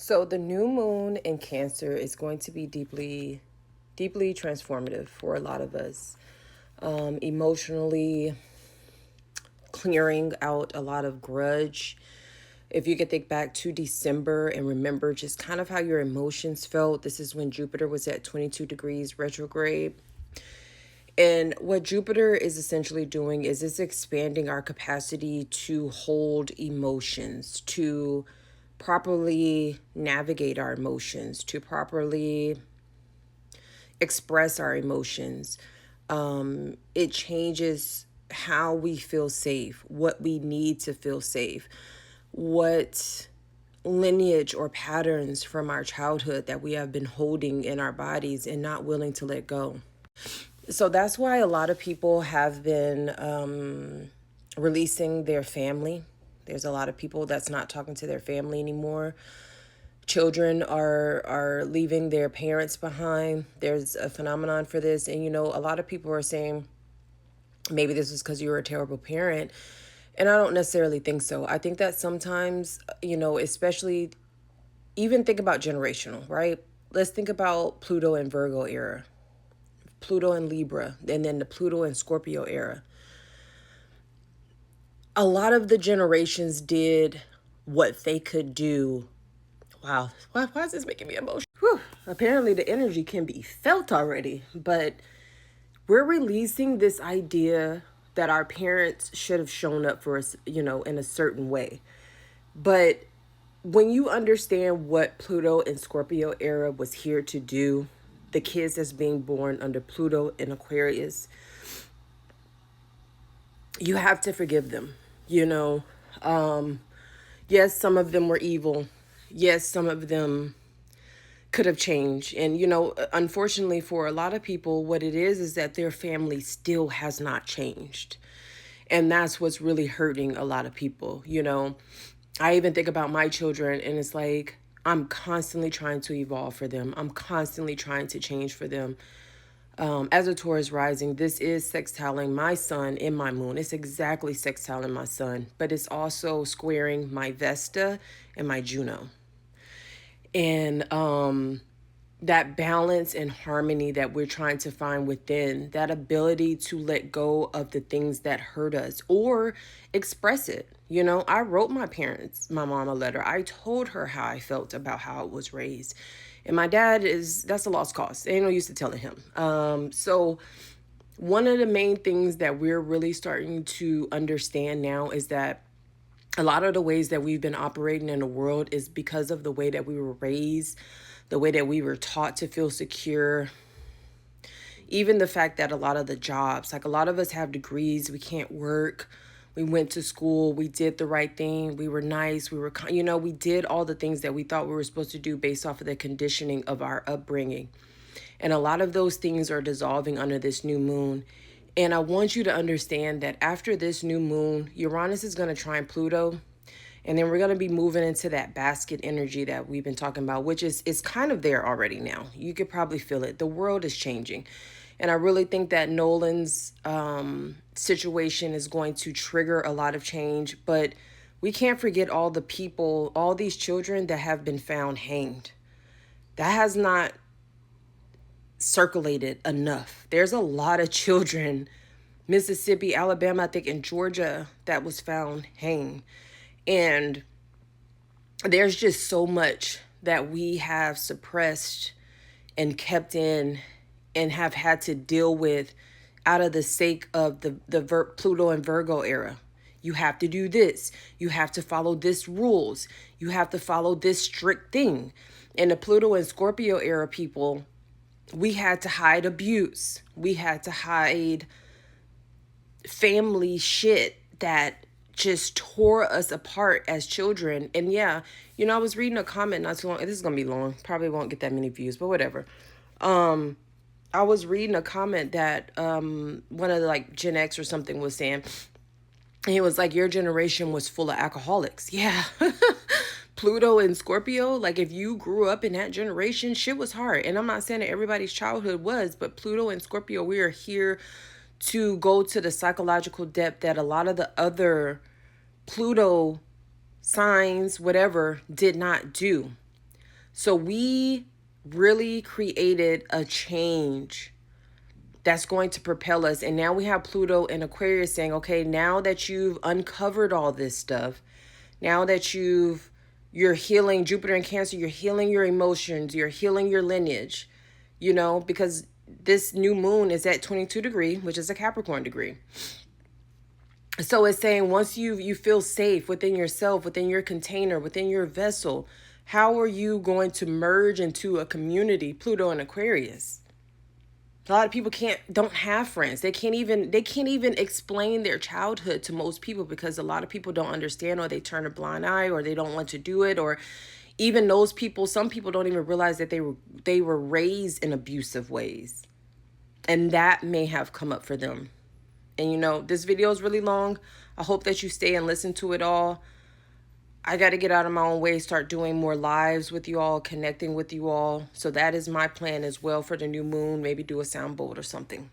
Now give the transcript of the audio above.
So the new moon in Cancer is going to be deeply, deeply transformative for a lot of us. Emotionally clearing out a lot of grudge. If you could think back to December and remember just kind of how your emotions felt, this is when Jupiter was at 22 degrees retrograde. And what Jupiter is essentially doing is it's expanding our capacity to hold emotions, to properly navigate our emotions, to properly express our emotions. It changes how we feel safe, what we need to feel safe, what lineage or patterns from our childhood that we have been holding in our bodies and not willing to let go. So that's why a lot of people have been releasing their family. There's a lot of people that's not talking to their family anymore. Children are leaving their parents behind. There's a phenomenon for this. And, a lot of people are saying maybe this is because you were a terrible parent. And I don't necessarily think so. I think that sometimes, especially even think about generational, right? Let's think about Pluto and Virgo era, Pluto and Libra, and then the Pluto and Scorpio era. A lot of the generations did what they could do. Wow, why is this making me emotional? Whew. Apparently the energy can be felt already, but we're releasing this idea that our parents should have shown up for us, in a certain way. But when you understand what Pluto and Scorpio era was here to do, the kids that's being born under Pluto and Aquarius, you have to forgive them. Yes, some of them were evil. Yes, some of them could have changed. And, unfortunately for a lot of people, what it is that their family still has not changed. And that's what's really hurting a lot of people. I even think about my children and it's like, I'm constantly trying to evolve for them. I'm constantly trying to change for them. As a Taurus rising, this is sextiling my sun in my moon. It's exactly sextiling my sun, but it's also squaring my Vesta and my Juno. And that balance and harmony that we're trying to find within, that ability to let go of the things that hurt us or express it. I wrote my mom a letter. I told her how I felt about how I was raised. And my dad that's a lost cause. Ain't no use to telling him. So one of the main things that we're really starting to understand now is that a lot of the ways that we've been operating in the world is because of the way that we were raised, the way that we were taught to feel secure. Even the fact that a lot of the jobs, like a lot of us have degrees, we can't work. We went to school, we did the right thing, we were nice, we did all the things that we thought we were supposed to do based off of the conditioning of our upbringing. And a lot of those things are dissolving under this new moon. And I want you to understand that after this new moon, Uranus is going to trine Pluto. And then we're going to be moving into that basket energy that we've been talking about, which is kind of there already now. You could probably feel it. The world is changing. And I really think that Nolan's situation is going to trigger a lot of change. But we can't forget all the people, all these children that have been found hanged. That has not circulated enough. There's a lot of children, Mississippi, Alabama, I think in Georgia, that was found hanged. And there's just so much that we have suppressed and kept in and have had to deal with out of the sake of the Pluto and Virgo era. You have to do this. You have to follow this rules. You have to follow this strict thing. And the Pluto and Scorpio era people, we had to hide abuse. We had to hide family shit that just tore us apart as children. And yeah, I was reading a comment not too long. This is going to be long. Probably won't get that many views, but whatever. I was reading a comment that one of the Gen X or something was saying. And he was like, your generation was full of alcoholics. Yeah. Pluto and Scorpio, if you grew up in that generation, shit was hard. And I'm not saying that everybody's childhood was, but Pluto and Scorpio, we are here to go to the psychological depth that a lot of the other Pluto signs, whatever, did not do. So we really created a change that's going to propel us. And now we have Pluto and Aquarius saying, okay, now that you've uncovered all this stuff, now that you're healing Jupiter and Cancer, you're healing your emotions, you're healing your lineage, because this new moon is at 22 degree, which is a Capricorn degree. So it's saying once you feel safe within yourself, within your container, within your vessel, how are you going to merge into a community? Pluto and Aquarius. A lot of people don't have friends. They can't even explain their childhood to most people because a lot of people don't understand, or they turn a blind eye, or they don't want to do it, or even those people, some people don't even realize that they were raised in abusive ways. And that may have come up for them. And this video is really long. I hope that you stay and listen to it all. I got to get out of my own way, start doing more lives with you all, connecting with you all. So that is my plan as well for the new moon. Maybe do a sound bolt or something.